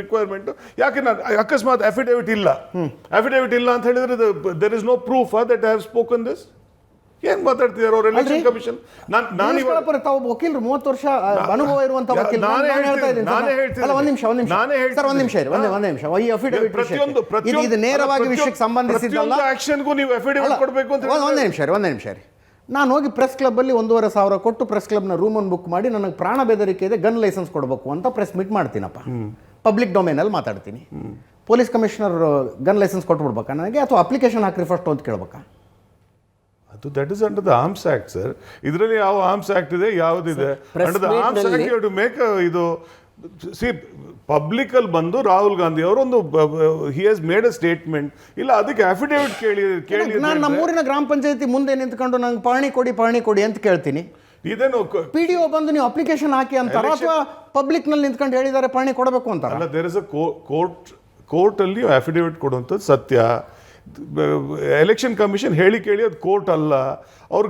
ರಿಕ್ವೈರ್ಮೆಂಟ್. ಯಾಕೆ ನಾನು ಅಕಸ್ಮಾತ್ ಅಫಿಡೇವಿಟ್ ಇಲ್ಲ ಅಂತ ಹೇಳಿದ್ರೆ there is no proof that I have spoken this. ಏನ್ ಮಾತಾಡ್ತಿದ್ದಾರೆ ಅವ್ರು ಎಲೆಕ್ಷನ್ ಕಮಿಷನ್? ತಾವು ವಕೀಲರು 30 ವರ್ಷ ಅನುಭವ ಇರುವಂತ ವಕೀಲರು, ಈ ಅಫಿಡವಿಟ್ ಇದು ನೇರವಾಗಿ ವಿಷಯಕ್ಕೆ ಸಂಬಂಧಿಸಿದಲ್ಲ. ಆಕ್ಷನ್ಗೂ ನೀವು ಅಫಿಡವಿಟ್ ಕೊಡಬೇಕು ಅಂತ. ಒಂದೇ ನಿಮಿಷ ರೀ, ನಾನು ಹೋಗಿ ಪ್ರೆಸ್ ಕ್ಲಬ್ಬಲ್ಲಿ 1,500,000 ಕೊಟ್ಟು ಪ್ರೆಸ್ ಕ್ಲಬ್ನ ರೂಮನ್ನು ಬುಕ್ ಮಾಡಿ ನನಗೆ ಪ್ರಾಣ ಬೆದರಿಕೆ ಇದೆ, ಗನ್ ಲೈಸೆನ್ಸ್ ಕೊಡಬೇಕು ಅಂತ ಪ್ರೆಸ್ ಮೀಟ್ ಮಾಡ್ತೀನಪ್ಪ, ಪಬ್ಲಿಕ್ ಡೊಮೇನಲ್ಲಿ ಮಾತಾಡ್ತೀನಿ. ಪೊಲೀಸ್ ಕಮಿಷನರ್ ಗನ್ ಲೈಸೆನ್ಸ್ ಕೊಟ್ಬಿಡ್ಬೇಕಾ ನನಗೆ, ಅಥವಾ ಅಪ್ಲಿಕೇಶನ್ ಹಾಕ್ರಿ ಫಸ್ಟ್ ಅಂತ ಕೇಳ್ಬೇಕಾ? That is under the arms act sir. ಇದರಲ್ಲಿ ಯಾವ ಆರ್ಮ್ಸ್ ಆಕ್ಟ್ ಇದೆ, ಯಾವುದಿದೆ? Under the arms act you to make ಇದು. ಸಿ, ಪಬ್ಲಿಕ್ ಅಲ್ಲಿ ಬಂದು ರಾಹುಲ್ ಗಾಂಧಿ ಅವರು ಒಂದು he has made a statement, ಇಲ್ಲ ಅದಕ್ಕೆ ಅಫಿಡೇವಿಟ್ ಕೇಳಿ ನಾನು ನಮ್ಮೂರಿನ ಗ್ರಾಮ ಪಂಚಾಯತಿ ಮುಂದೆ ನಿಂತ್ಕೊಂಡು ನಂಗೆ ಪಾಣಿ ಕೊಡಿ ಅಂತ ಕೇಳ್ತೀನಿ. ಇದೇನು PDO ಬಂದು ನೀವು ಅಪ್ಲಿಕೇಶನ್ ಹಾಕಿ ಅಂತಾರ, ಅಥವಾ ಪಬ್ಲಿಕ್ ನಲ್ಲಿ ನಿಂತ್ಕೊಂಡು ಹೇಳಿದ್ದಾರೆ ಪಾಣಿ ಕೊಡಬೇಕು ಅಂತ? ಅಲ್ಲ, ದೇರ್ ಇಸ್ ಅ ಕೋರ್ಟ್ ಅಲ್ಲಿ ಅಫಿಡೇವಿಟ್ ಕೊಡುವಂಥದ್ದು ಸತ್ಯ. ಎಲೆಕ್ಷನ್ ಕಮಿಷನ್ ಹೇಳಿ ಕೇಳಿ ಅದು ಕೋರ್ಟ್ ಅಲ್ಲ. ಅವ್ರು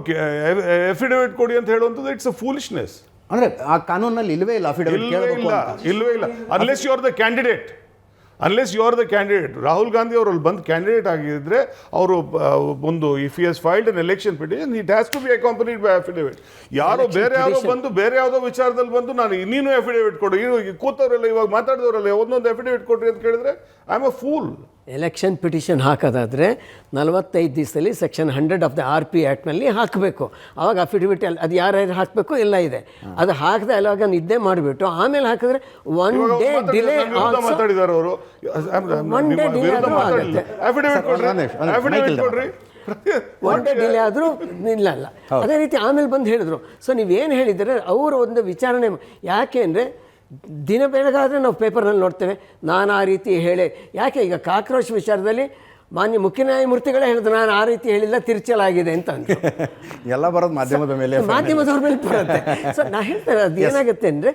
ಅಫಿಡೇವಿಟ್ ಕೊಡಿ ಅಂತ ಹೇಳುವಂಥದ್ದು ಇಟ್ಸ್ ಅ ಫೂಲಿಶ್ನೆಸ್. ಅಂದ್ರೆ ಆ ಕಾನೂನಲ್ಲಿ ಇಲ್ವೇ ಇಲ್ಲ ಅಫಿಡೇವಿಟ್ ಇಲ್ವೇ ಇಲ್ಲ. Unless you are the candidate. Rahul Gandhi ಅವರು ಅಲ್ಲಿ ಬಂದು ಕ್ಯಾಂಡಿಡೇಟ್ ಆಗಿದ್ರೆ ಅವರು ಒಂದು if he has filed an election petition it has to be accompanied by affidavit. ಯಾರೋ ಬೇರೆ ಯಾವುದೋ ವಿಚಾರದಲ್ಲಿ ಬಂದು ನಾನು ಇನ್ನೇನು ಅಫಿಡೇವಿಟ್ ಕೊಡು, ಕೂತವರೆಲ್ಲ ಇವಾಗ ಮಾತಾಡಿದವರಲ್ಲ ಒಂದೊಂದು ಅಫಿಡೇವಿಟ್ ಕೊಡ್ರಿ ಅಂತ ಕೇಳಿದ್ರೆ I am a fool. Election petition ಹಾಕೋದಾದರೆ 45 ದಿವಸದಲ್ಲಿ ಸೆಕ್ಷನ್ 100 ಆಫ್ ದ RP ಆ್ಯಕ್ಟ್ನಲ್ಲಿ ಹಾಕಬೇಕು. ಆವಾಗ ಅಫಿಡವಿಟ್ ಅದು ಯಾರ್ಯಾರು ಹಾಕಬೇಕು ಎಲ್ಲ ಇದೆ. ಅದು ಹಾಕಿದ ಅವಾಗ ನಿದ್ದೆ ಮಾಡಿಬಿಟ್ಟು ಆಮೇಲೆ ಹಾಕಿದ್ರೆ ಒನ್ ಡೇ ಡಿಲೇ ಮಾತಾಡಿದ್ದಾರೆ ಅವರು. ಒನ್ ಡೇ ಡಿಲೇ ಆದರೂ ಇಲ್ಲ. ಅದೇ ರೀತಿ ಆಮೇಲೆ ಬಂದು ಹೇಳಿದ್ರು. ಸೊ ನೀವೇನು ಹೇಳಿದರೆ ಅವರು ಒಂದು ವಿಚಾರಣೆ ಯಾಕೆ ಅಂದರೆ ದಿನ ಬೆಳಗಾದರೆ ನಾವು ಪೇಪರ್ನಲ್ಲಿ ನೋಡ್ತೇವೆ, ನಾನು ಆ ರೀತಿ ಹೇಳಿ. ಯಾಕೆ ಈಗ ಕಾಕ್ರೋಚ್ ವಿಚಾರದಲ್ಲಿ ಮಾನ್ಯ ಮುಖ್ಯ ನ್ಯಾಯಮೂರ್ತಿಗಳೇ ಹೇಳಿದ್ರು ನಾನು ಆ ರೀತಿ ಹೇಳಿಲ್ಲ, ತಿರುಚಲಾಗಿದೆ ಅಂತ ಅಂದರು. ಎಲ್ಲ ಬರೋದು ಮಾಧ್ಯಮದವ್ರ ಮೇಲೆ ಬರುತ್ತೆ. ಸೊ ನಾ ಹೇಳ್ತೇನೆ ಅದು ಏನಾಗುತ್ತೆ ಅಂದರೆ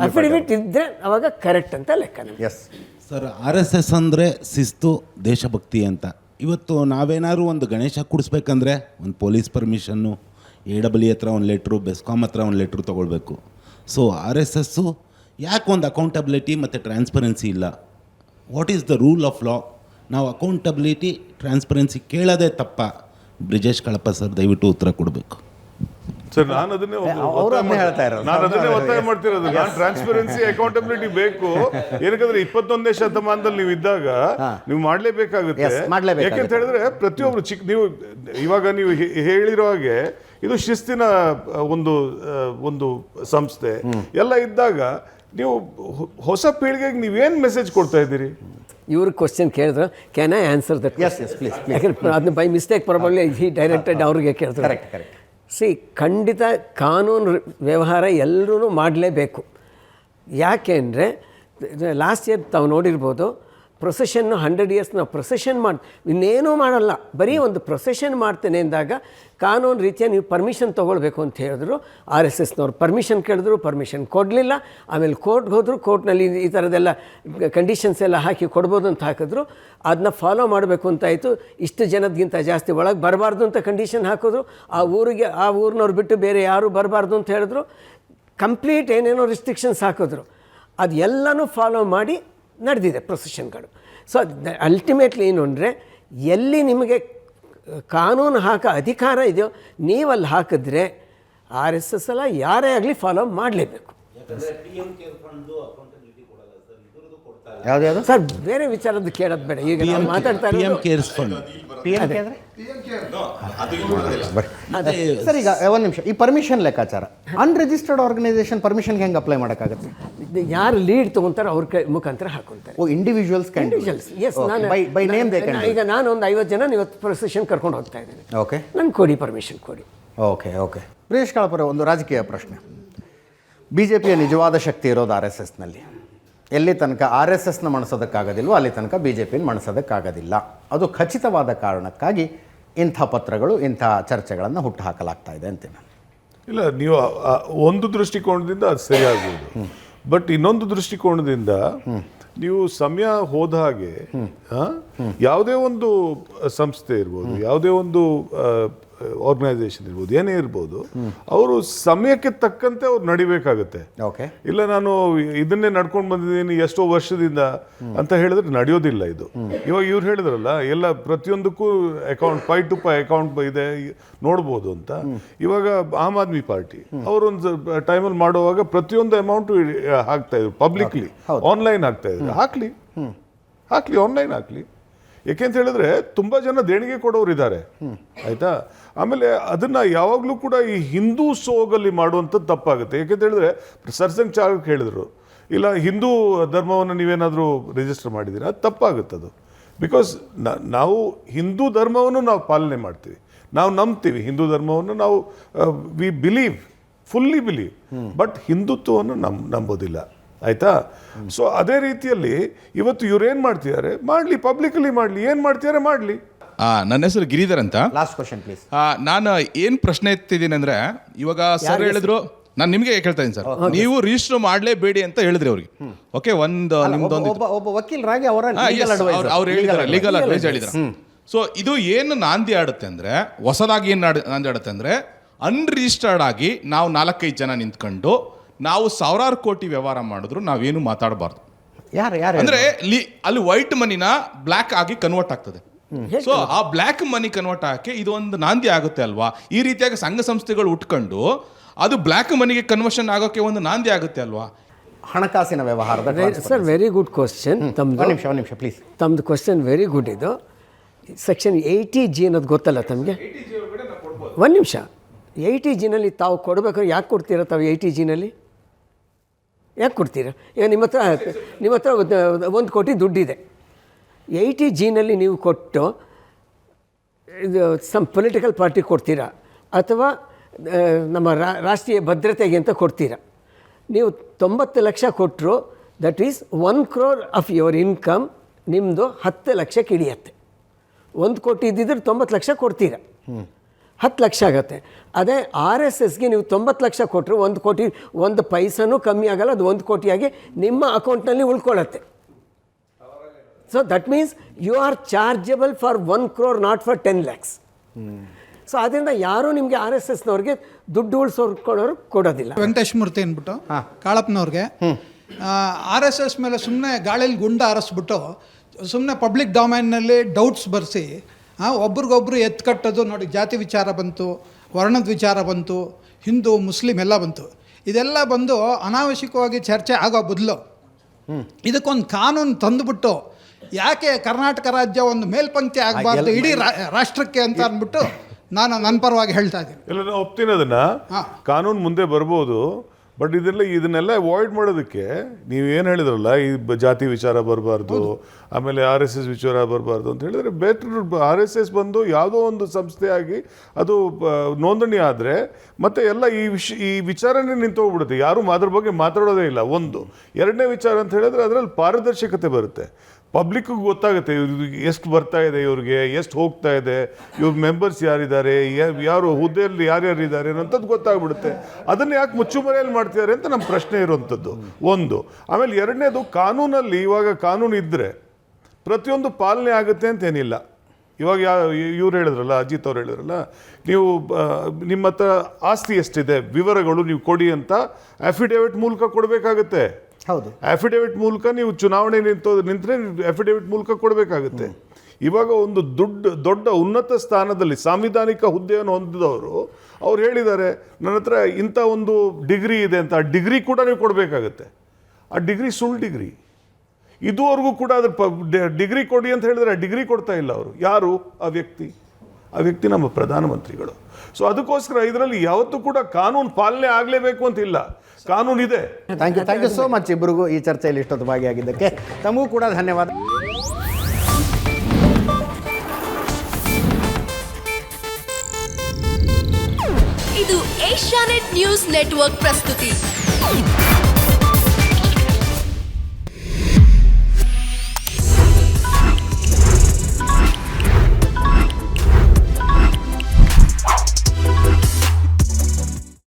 ಅಫಿಡವಿಟ್ ಇದ್ದರೆ ಅವಾಗ ಕರೆಕ್ಟ್ ಅಂತ ಲೆಕ್ಕ. ಎಸ್ ಸರ್, RSS ಅಂದರೆ ಶಿಸ್ತು, ದೇಶಭಕ್ತಿ ಅಂತ. ಇವತ್ತು ನಾವೇನಾದ್ರು ಒಂದು ಗಣೇಶ ಕೂಡಿಸ್ಬೇಕಂದ್ರೆ ಒಂದು ಪೊಲೀಸ್ ಪರ್ಮಿಷನ್ನು, AWE ಹತ್ರ ಒಂದು ಲೆಟ್ರು, ಬೆಸ್ಕಾಮ್ ಹತ್ರ ಒಂದು ಲೆಟ್ರು ತೊಗೊಳ್ಬೇಕು. ಸೊ RSSು ಯಾಕೆ ಒಂದು ಅಕೌಂಟಬಿಲಿಟಿ ಮತ್ತು ಟ್ರಾನ್ಸ್ಪರೆನ್ಸಿ ಇಲ್ಲ? What is the rule of law? ನಾವು ಅಕೌಂಟಬಿಲಿಟಿ ಟ್ರಾನ್ಸ್ಪರೆನ್ಸಿ ಕೇಳೋದೇ ತಪ್ಪ? ಬ್ರಿಜೇಶ್ ಕಳಪ ಸರ್ ದಯವಿಟ್ಟು ಉತ್ತರ ಕೊಡಬೇಕು. ಸರ್, ನಾನು ಅದನ್ನೇ ಒತ್ತಾಯ ಮಾಡ್ತಿರೋದು. ನಾನು ಟ್ರಾನ್ಸ್ಪರೆನ್ಸಿ ಅಕೌಂಟಬಿಲಿಟಿ ಬೇಕು. ಏನಕ್ಕಂದ್ರೆ 21ನೇ ಶತಮಾನದಲ್ಲಿ ನೀವು ಇದ್ದಾಗ ನೀವು ಮಾಡಲೇಬೇಕಾಗುತ್ತೆ. ಯಾಕೆಂತ ಹೇಳಿದ್ರೆ ಪ್ರತಿಯೊಬ್ರು ನೀವು ಇವಾಗ ನೀವು ಹೇಳಿರೋ ಹಾಗೆ ಇದು ಶಿಸ್ತಿನ ಒಂದು ಸಂಸ್ಥೆ ಎಲ್ಲ ಇದ್ದಾಗ ನೀವು ಹೊಸ ಪೀಳಿಗೆಗೆ ನೀವೇನು ಮೆಸೇಜ್ ಕೊಡ್ತಾ ಇದ್ದೀರಿ? ಇವ್ರ ಕ್ವಶನ್ ಕೇಳಿದ್ರು, ಕ್ಯಾನ್ ಐ ಆನ್ಸರ್ ದಟ್? ಯಾಕಂದ್ರೆ ಅದನ್ನ by mistake probably he directed ಅವ್ರಿಗೆ ಕೇಳಿದ್ರು. ಖಂಡಿತ ಕಾನೂನು ವ್ಯವಹಾರ ಎಲ್ಲರೂ ಮಾಡಲೇಬೇಕು. ಯಾಕೆ ಅಂದರೆ ಲಾಸ್ಟ್ ಇಯರ್ ತಾವು ನೋಡಿರ್ಬೋದು, ಪ್ರೊಸೆಷನ್ನು 100 ಇಯರ್ಸ್ ನಾವು ಪ್ರೊಸೆಷನ್ ಇನ್ನೇನೂ ಮಾಡಲ್ಲ, ಬರೀ ಒಂದು ಪ್ರೊಸೆಷನ್ ಮಾಡ್ತೇನೆ ಅಂದಾಗ ಕಾನೂನು ರೀತಿಯ ನೀವು ಪರ್ಮಿಷನ್ ತೊಗೊಳ್ಬೇಕು ಅಂತ ಹೇಳಿದ್ರು. RSSನವ್ರು ಪರ್ಮಿಷನ್ ಕೇಳಿದ್ರು, ಪರ್ಮಿಷನ್ ಕೊಡಲಿಲ್ಲ. ಆಮೇಲೆ ಕೋರ್ಟ್ಗೆ ಹೋದರು, ಕೋರ್ಟ್ನಲ್ಲಿ ಈ ಥರದ್ದೆಲ್ಲ ಕಂಡೀಷನ್ಸ್ ಎಲ್ಲ ಹಾಕಿ ಕೊಡ್ಬೋದು ಅಂತ ಹಾಕಿದ್ರು. ಅದನ್ನ ಫಾಲೋ ಮಾಡಬೇಕು ಅಂತಾಯಿತು. ಇಷ್ಟು ಜನದ್ಗಿಂತ ಜಾಸ್ತಿ ಒಳಗೆ ಬರಬಾರ್ದು ಅಂತ ಕಂಡೀಷನ್ ಹಾಕಿದ್ರು. ಆ ಊರಿನವ್ರು ಬಿಟ್ಟು ಬೇರೆ ಯಾರೂ ಬರಬಾರ್ದು ಅಂತ ಹೇಳಿದ್ರು. ಕಂಪ್ಲೀಟ್ ಏನೇನೋ ರಿಸ್ಟ್ರಿಕ್ಷನ್ಸ್ ಹಾಕಿದ್ರು. ಅದು ಎಲ್ಲನೂ ಫಾಲೋ ಮಾಡಿ ನಡೆದಿದೆ ಪ್ರೊಸೆಷನ್ಗಳು. ಸೊ ಅಲ್ಟಿಮೇಟ್ಲಿ ಏನು ಅಂದರೆ ಎಲ್ಲಿ ನಿಮಗೆ ಕಾನೂನು ಹಾಕೋ ಅಧಿಕಾರ ಇದೆಯೋ ನೀವಲ್ಲಿ ಹಾಕಿದ್ರೆ RSS ಎಲ್ಲ ಯಾರೇ ಆಗಲಿ ಫಾಲೋ ಮಾಡಲೇಬೇಕು. ಯಾವ್ದು ಸರ್ ಬೇರೆ ವಿಚಾರದ್ದು ಕೇಳೋದು ಬೇಡ, ಈಗ ನಾನು ಮಾತಾಡ್ತಾ PM ಇರೋದು ಕೇರ್ಸ್ ಫಂಡ್ ಸರ್. ಈಗ ಒಂದು ನಿಮಿಷ, ಈ ಪರ್ಮಿಷನ್ ಲೆಕ್ಕಾಚಾರ ಅನ್ರಿಜಿಸ್ಟರ್ಡ್ ಆರ್ಗನೈಸೇಷನ್ ಪರ್ಮಿಷನ್ಗೆ ಹೆಂಗೆ ಅಪ್ಲೈ ಮಾಡೋಕ್ಕಾಗುತ್ತೆ? ಯಾರು ಲೀಡ್ ತೊಗೊತಾರೆ ಅವ್ರ ಮುಖಾಂತರ ಹಾಕೊತಾರೆ. ಓ, ಇಂಡಿವಿಜುವಲ್ಸ್ ಕ್ಯಾನ್ ಇಂಡಿವಿಜುವಲ್ಸ್, ಎಸ್. ನಾನು ಬೈ ನೇಮ್ ದೇ ಕ್ಯಾನ್. ಈಗ ನಾನು ಒಂದು 50 ಜನ ಇವತ್ತು ಪ್ರೊಸೆಷನ್ ಕರ್ಕೊಂಡು ಹೋಗ್ತಾ ಇದ್ದೀನಿ, ಓಕೆ, ನಂಗೆ ಕೊಡಿ ಪರ್ಮಿಷನ್ ಕೊಡಿ. ಓಕೆ. ಬ್ರಿಜೇಶ್ ಕಾಳಪುರ, ಒಂದು ರಾಜಕೀಯ ಪ್ರಶ್ನೆ. BJPಯ ನಿಜವಾದ ಶಕ್ತಿ ಇರೋದು RSSನಲ್ಲಿ. ಎಲ್ಲಿ ತನಕ RSSನ ಮಣಿಸೋದಕ್ಕಾಗೋದಿಲ್ವೋ ಅಲ್ಲಿ ತನಕ BJPನ ಮಣಿಸೋದಕ್ಕಾಗೋದಿಲ್ಲ. ಅದು ಖಚಿತವಾದ ಕಾರಣಕ್ಕಾಗಿ ಇಂಥ ಪತ್ರಗಳು, ಇಂಥ ಚರ್ಚೆಗಳನ್ನು ಹುಟ್ಟು ಹಾಕಲಾಗ್ತಾ ಇದೆ ಅಂತೀನಿ ನಾನು. ಇಲ್ಲ, ನೀವು ಒಂದು ದೃಷ್ಟಿಕೋನದಿಂದ ಅದು ಸರಿಯಾಗ್ಬೋದು, ಬಟ್ ಇನ್ನೊಂದು ದೃಷ್ಟಿಕೋನದಿಂದ ನೀವು ಸಮಯ ಹೋದ ಹಾಗೆ ಯಾವುದೇ ಒಂದು ಸಂಸ್ಥೆ ಇರ್ಬೋದು, ಯಾವುದೇ ಒಂದು ಆರ್ಗನೈಸೇಷನ್ ಇರ್ಬೋದು, ಏನೇ ಇರ್ಬೋದು, ಅವರು ಸಮಯಕ್ಕೆ ತಕ್ಕಂತೆ ಅವ್ರು ನಡಿಬೇಕಾಗುತ್ತೆ. ಓಕೆ, ಇಲ್ಲ ನಾನು ಇದನ್ನೇ ನಡ್ಕೊಂಡು ಬಂದಿದ್ದೀನಿ ಎಷ್ಟೋ ವರ್ಷದಿಂದ ಅಂತ ಹೇಳಿದ್ರೆ ನಡೆಯೋದಿಲ್ಲ ಇದು. ಇವಾಗ ಇವ್ರು ಹೇಳಿದ್ರಲ್ಲ, ಎಲ್ಲ ಪ್ರತಿಯೊಂದಕ್ಕೂ account, pie to pie account ಇದೆ ನೋಡ್ಬೋದು ಅಂತ. ಇವಾಗ ಆಮ್ ಆದ್ಮಿ ಪಾರ್ಟಿ ಅವರೊಂದು ಟೈಮಲ್ಲಿ ಮಾಡುವಾಗ ಪ್ರತಿಯೊಂದು ಅಮೌಂಟ್ ಹಾಕ್ತಾ ಇದ್ರು ಪಬ್ಲಿಕ್ಲಿ, ಆನ್ಲೈನ್ ಹಾಕ್ತಾ ಇದ್ರು. ಹಾಕ್ಲಿ ಆನ್ಲೈನ್ ಹಾಕ್ಲಿ. ಯಾಕೆಂತ ಹೇಳಿದ್ರೆ ತುಂಬಾ ಜನ ದೇಣಿಗೆ ಕೊಡೋರು ಇದ್ದಾರೆ, ಆಯ್ತಾ. ಆಮೇಲೆ ಅದನ್ನ ಯಾವಾಗಲೂ ಕೂಡ ಈ ಹಿಂದೂ ಸೋಗಲ್ಲಿ ಮಾಡುವಂಥದ್ದು ತಪ್ಪಾಗುತ್ತೆ. ಯಾಕೆಂತ ಹೇಳಿದ್ರೆ ಸರ್ಸಂಗ್ ಚಾಲಕ್ ಹೇಳಿದ್ರು, ಇಲ್ಲ ಹಿಂದೂ ಧರ್ಮವನ್ನು ನೀವೇನಾದರೂ ರಿಜಿಸ್ಟರ್ ಮಾಡಿದ್ದೀರಾ, ಅದು ತಪ್ಪಾಗುತ್ತದು. ಬಿಕಾಸ್ ನಾವು ಹಿಂದೂ ಧರ್ಮವನ್ನು ನಾವು ಪಾಲನೆ ಮಾಡ್ತೀವಿ, ನಾವು ನಂಬ್ತೀವಿ ಹಿಂದೂ ಧರ್ಮವನ್ನು, ನಾವು ವಿ ಫುಲ್ಲಿ ಬಿಲೀವ್, ಬಟ್ ಹಿಂದುತ್ವವನ್ನು ನಂಬೋದಿಲ್ಲ, ಆಯ್ತಾ. ಸೊ ಅದೇ ರೀತಿಯಲ್ಲಿ ಇವತ್ತು ಇವ್ರು ಏನು ಮಾಡ್ತಿದ್ದಾರೆ, ಮಾಡಲಿ, ಪಬ್ಲಿಕಲಿ ಮಾಡಲಿ, ಏನು ಮಾಡ್ತಿದ್ದಾರೆ ಮಾಡಲಿ. ನನ್ನ ಹೆಸರು ಗಿರಿಧರ್ ಅಂತ. Last question please. ನಾನು ಏನು ಪ್ರಶ್ನೆ ಎತ್ತಿದ್ದೀನಿ ಅಂದರೆ, ಇವಾಗ ಸರ್ ಹೇಳಿದ್ರು, ನಾನು ನಿಮಗೆ ಕೇಳ್ತಾ ಇದ್ದೀನಿ ಸರ್, ನೀವು ರಿಜಿಸ್ಟರ್ ಮಾಡಲೇಬೇಡಿ ಅಂತ ಹೇಳಿದ್ರಿ ಅವ್ರಿಗೆ. ಓಕೆ, ನಿಮ್ದೊಂದು ಒಬ್ಬ ವಕೀಲರಾಗಿ ಅವರ ಅವ್ರು ಹೇಳಿದ್ದಾರೆ, ಲೀಗಲ್ ಅಡ್ವೈಸ್ ಹೇಳಿದ್ದಾರೆ. ಸೊ ಇದು ಏನು ನಾಂದಿ ಆಡುತ್ತೆ ಅಂದರೆ, ಹೊಸದಾಗಿ ಏನು ನಾಂದಿ ಆಡುತ್ತೆ ಅಂದರೆ, ಅನ್ರಿಜಿಸ್ಟರ್ಡ್ ಆಗಿ ನಾವು 4-5 ಜನ ನಿಂತ್ಕೊಂಡು ನಾವು ಸಾವಿರಾರು ಕೋಟಿ ವ್ಯವಹಾರ ಮಾಡಿದ್ರು ನಾವೇನು ಮಾತಾಡಬಾರ್ದು. ಯಾರು ಅಂದ್ರೆ ಅಲ್ಲಿ ವೈಟ್ ಮನಿನ ಬ್ಲ್ಯಾಕ್ ಆಗಿ ಕನ್ವರ್ಟ್ ಆಗ್ತದೆ. ಸೊ ಆ ಬ್ಲ್ಯಾಕ್ ಮನಿ ಕನ್ವರ್ಟ್ ಆಗಿ ಇದು ಒಂದು ನಾಂದಿ ಆಗುತ್ತೆ ಅಲ್ವಾ. ಈ ರೀತಿಯಾಗಿ ಸಂಘ ಸಂಸ್ಥೆಗಳು ಉಟ್ಕೊಂಡು ಅದು ಬ್ಲ್ಯಾಕ್ ಮನಿಗೆ ಕನ್ವರ್ಷನ್ ಆಗೋಕೆ ಒಂದು ನಾಂದಿ ಆಗುತ್ತೆ ಅಲ್ವಾ. ಹಣಕಾಸಿನ ವ್ಯವಹಾರದ. ಸರ್ ವೆರಿ ಗುಡ್ ಕ್ವಶನ್ ತಮ್ಮದು. ಒಂದು ನಿಮಿಷ ಪ್ಲೀಸ್. ತಮ್ಮದು ಕ್ವಶನ್ ವೆರಿ ಗುಡ್. ಇದು ಸೆಕ್ಷನ್ 80G ಅನ್ನೋದು ಗೊತ್ತಲ್ಲ ತಮಗೆ? ಒಂದು ನಿಮಿಷ. 80Gನಲ್ಲಿ ತಾವು ಕೊಡಬೇಕು. ಯಾಕೆ ಕೊಡ್ತೀರಾ ತಾವು 80Gನಲ್ಲಿ? ಯಾಕೆ ಕೊಡ್ತೀರಾ? ಈಗ ನಿಮ್ಮ ಹತ್ರ 1 ಕೋಟಿ ದುಡ್ಡಿದೆ. 80Gನಲ್ಲಿ ನೀವು ಕೊಟ್ಟು ಇದು ಸಮ್ ಪೊಲಿಟಿಕಲ್ ಪಾರ್ಟಿ ಕೊಡ್ತೀರಾ, ಅಥವಾ ನಮ್ಮ ರಾಷ್ಟ್ರೀಯ ಭದ್ರತೆಗೆ ಅಂತ ಕೊಡ್ತೀರಾ. ನೀವು 90 ಲಕ್ಷ ಕೊಟ್ಟರು, that is 1 crore of your income ನಿಮ್ಮದು 10 ಲಕ್ಷಕ್ಕೆ ಇಳಿಯತ್ತೆ. 1 ಕೋಟಿ ಇದ್ದಿದ್ರೆ 90 ಲಕ್ಷ ಕೊಡ್ತೀರಾ, 10 ಲಕ್ಷ ಆಗುತ್ತೆ. ಅದೇ RSSಗೆ ನೀವು 90 ಲಕ್ಷ ಕೊಟ್ಟರು 1 ಕೋಟಿ 1 ಪೈಸನೂ ಕಮ್ಮಿ ಆಗಲ್ಲ, ಅದು 1 ಕೋಟಿಯಾಗಿ ನಿಮ್ಮ ಅಕೌಂಟ್ನಲ್ಲಿ ಉಳ್ಕೊಳ್ಳುತ್ತೆ. So that means you are chargeable for 1 crore, not for 10 lakhs. So ಅದರಿಂದ ಯಾರೂ ನಿಮಗೆ RSSನವ್ರಿಗೆ ದುಡ್ಡು ಉಳಿಸೋರು ಕೊಡೋದಿಲ್ಲ. ವೆಂಕಟೇಶ್ ಮೂರ್ತಿ ಅಂದ್ಬಿಟ್ಟು ಕಾಳಪ್ಪನವ್ರಿಗೆ RSS ಮೇಲೆ ಸುಮ್ಮನೆ ಗಾಳಿಯಲ್ಲಿ ಗುಂಡ ಹಾರಿಸ್ಬಿಟ್ಟು ಸುಮ್ಮನೆ ಪಬ್ಲಿಕ್ ಡೊಮೈನ್ನಲ್ಲಿ ಡೌಟ್ಸ್ ಬರೆಸಿ ಒಬ್ರಿಗೊಬ್ರು ಎತ್ಕಟ್ಟೋದು ನೋಡಿ. ಜಾತಿ ವಿಚಾರ ಬಂತು, ವರ್ಣದ ವಿಚಾರ ಬಂತು, ಹಿಂದೂ ಮುಸ್ಲಿಂ ಎಲ್ಲ ಬಂತು. ಇದೆಲ್ಲ ಬಂದು ಅನಾವಶ್ಯಕವಾಗಿ ಚರ್ಚೆ ಆಗೋ ಬದಲು ಇದಕ್ಕೊಂದು ಕಾನೂನು ತಂದುಬಿಟ್ಟು, ಯಾಕೆ ಕರ್ನಾಟಕ ರಾಜ್ಯ ಒಂದು ಮೇಲ್ಪಂಕ್ತಿ ಆಗಬಾರ್ದು ಇಡೀ ರಾಷ್ಟ್ರಕ್ಕೆ ಅಂತ ಅಂದ್ಬಿಟ್ಟು ನಾನು ನನ್ನ ಪರವಾಗಿ ಹೇಳ್ತಾ ಇದ್ದೀನಿ. ಇಲ್ಲ, ನಾನು ಒಪ್ತೀನಿ ಅದನ್ನ. ಕಾನೂನು ಮುಂದೆ ಬರ್ಬೋದು, ಬಟ್ ಇದನ್ನೆಲ್ಲ ಅವಾಯ್ಡ್ ಮಾಡೋದಕ್ಕೆ ನೀವು ಏನು ಹೇಳಿದ್ರಲ್ಲ, ಈ ಜಾತಿ ವಿಚಾರ ಬರಬಾರ್ದು, ಆಮೇಲೆ RSS ವಿಚಾರ ಬರಬಾರ್ದು ಅಂತ ಹೇಳಿದ್ರೆ ಬೆಟರ್ RSS ಬಂದು ಯಾವುದೋ ಒಂದು ಸಂಸ್ಥೆಯಾಗಿ ಅದು ನೋಂದಣಿ ಆದರೆ ಮತ್ತೆ ಎಲ್ಲ ಈ ವಿಚಾರನೇ ನಿಂತೋಗ್ಬಿಡುತ್ತೆ. ಯಾರು ಅದ್ರ ಬಗ್ಗೆ ಮಾತಾಡೋದೇ ಇಲ್ಲ. ಒಂದು ಎರಡನೇ ವಿಚಾರ ಅಂತ ಹೇಳಿದ್ರೆ ಅದರಲ್ಲಿ ಪಾರದರ್ಶಕತೆ ಬರುತ್ತೆ. ಪಬ್ಲಿಕ್ಗೂ ಗೊತ್ತಾಗುತ್ತೆ ಎಷ್ಟು ಬರ್ತಾ ಇದೆ, ಇವ್ರಿಗೆ ಎಷ್ಟು ಹೋಗ್ತಾ ಇದೆ, ಇವ್ರ ಮೆಂಬರ್ಸ್ ಯಾರಿದ್ದಾರೆ, ಯಾರು ಹುದ್ದೆಯಲ್ಲಿ ಯಾರ್ಯಾರಿದ್ದಾರೆ ಅನ್ನೋಂಥದ್ದು ಗೊತ್ತಾಗ್ಬಿಡುತ್ತೆ. ಅದನ್ನು ಯಾಕೆ ಮುಚ್ಚುಮರೆಯಲ್ಲಿ ಮಾಡ್ತಿದ್ದಾರೆ ಅಂತ ನಮ್ಮ ಪ್ರಶ್ನೆ ಇರುವಂಥದ್ದು ಒಂದು. ಆಮೇಲೆ ಎರಡನೇದು, ಕಾನೂನಲ್ಲಿ ಇವಾಗ ಕಾನೂನು ಇದ್ದರೆ ಪ್ರತಿಯೊಂದು ಪಾಲನೆ ಆಗುತ್ತೆ ಅಂತ ಏನಿಲ್ಲ. ಇವಾಗ ಇವ್ರು ಹೇಳಿದ್ರಲ್ಲ, ಅಜಿತ್ ಅವ್ರು ಹೇಳಿದ್ರಲ್ಲ, ನೀವು ನಿಮ್ಮ ಹತ್ರ ಆಸ್ತಿ ಎಷ್ಟಿದೆ ವಿವರಗಳು ನೀವು ಕೊಡಿ ಅಂತ ಅಫಿಡೇವಿಟ್ ಮೂಲಕ ಕೊಡಬೇಕಾಗುತ್ತೆ. ಹೌದು, ಅಫಿಡೇವಿಟ್ ಮೂಲಕ ನೀವು ಚುನಾವಣೆ ನಿಂತರೆ ಅಫಿಡೇವಿಟ್ ಮೂಲಕ ಕೊಡಬೇಕಾಗುತ್ತೆ. ಇವಾಗ ಒಂದು ದೊಡ್ಡ ಉನ್ನತ ಸ್ಥಾನದಲ್ಲಿ ಸಾಂವಿಧಾನಿಕ ಹುದ್ದೆಯನ್ನು ಹೊಂದಿದವರು ಅವ್ರು ಹೇಳಿದ್ದಾರೆ ನನ್ನ ಹತ್ರ ಇಂಥ ಒಂದು ಡಿಗ್ರಿ ಇದೆ ಅಂತ. ಆ ಡಿಗ್ರಿ ಕೂಡ ನೀವು ಕೊಡಬೇಕಾಗತ್ತೆ. ಆ ಡಿಗ್ರಿ ಸುಳ್ಳು ಡಿಗ್ರಿ. ಇದುವರೆಗೂ ಕೂಡ ಅದ್ರ ಡಿಗ್ರಿ ಕೊಡಿ ಅಂತ ಹೇಳಿದ್ರೆ ಆ ಡಿಗ್ರಿ ಕೊಡ್ತಾ ಇಲ್ಲ ಅವರು. ಯಾರು ಆ ವ್ಯಕ್ತಿ ನಮ್ಮ ಪ್ರಧಾನಮಂತ್ರಿಗಳು. ಸೊ ಅದಕ್ಕೋಸ್ಕರ ಇದರಲ್ಲಿ ಯಾವತ್ತೂ ಕೂಡ ಕಾನೂನು ಪಾಲನೆ ಆಗಲೇಬೇಕು ಅಂತ ಇಲ್ಲ, ಕಾನೂನು ಇದೆ. ಥ್ಯಾಂಕ್ ಯು ಸೋ ಮಚ್ ಇಬ್ಬರಿಗೂ ಈ ಚರ್ಚೆಯಲ್ಲಿ ಇಷ್ಟೊತ್ತು ಭಾಗಿಯಾಗಿದ್ದಕ್ಕೆ. ತಮಗೂ ಕೂಡ ಧನ್ಯವಾದ. ಇದು ಏಷ್ಯಾನೆಟ್ ನ್ಯೂಸ್ ನೆಟ್ವರ್ಕ್ ಪ್ರಸ್ತುತಿ.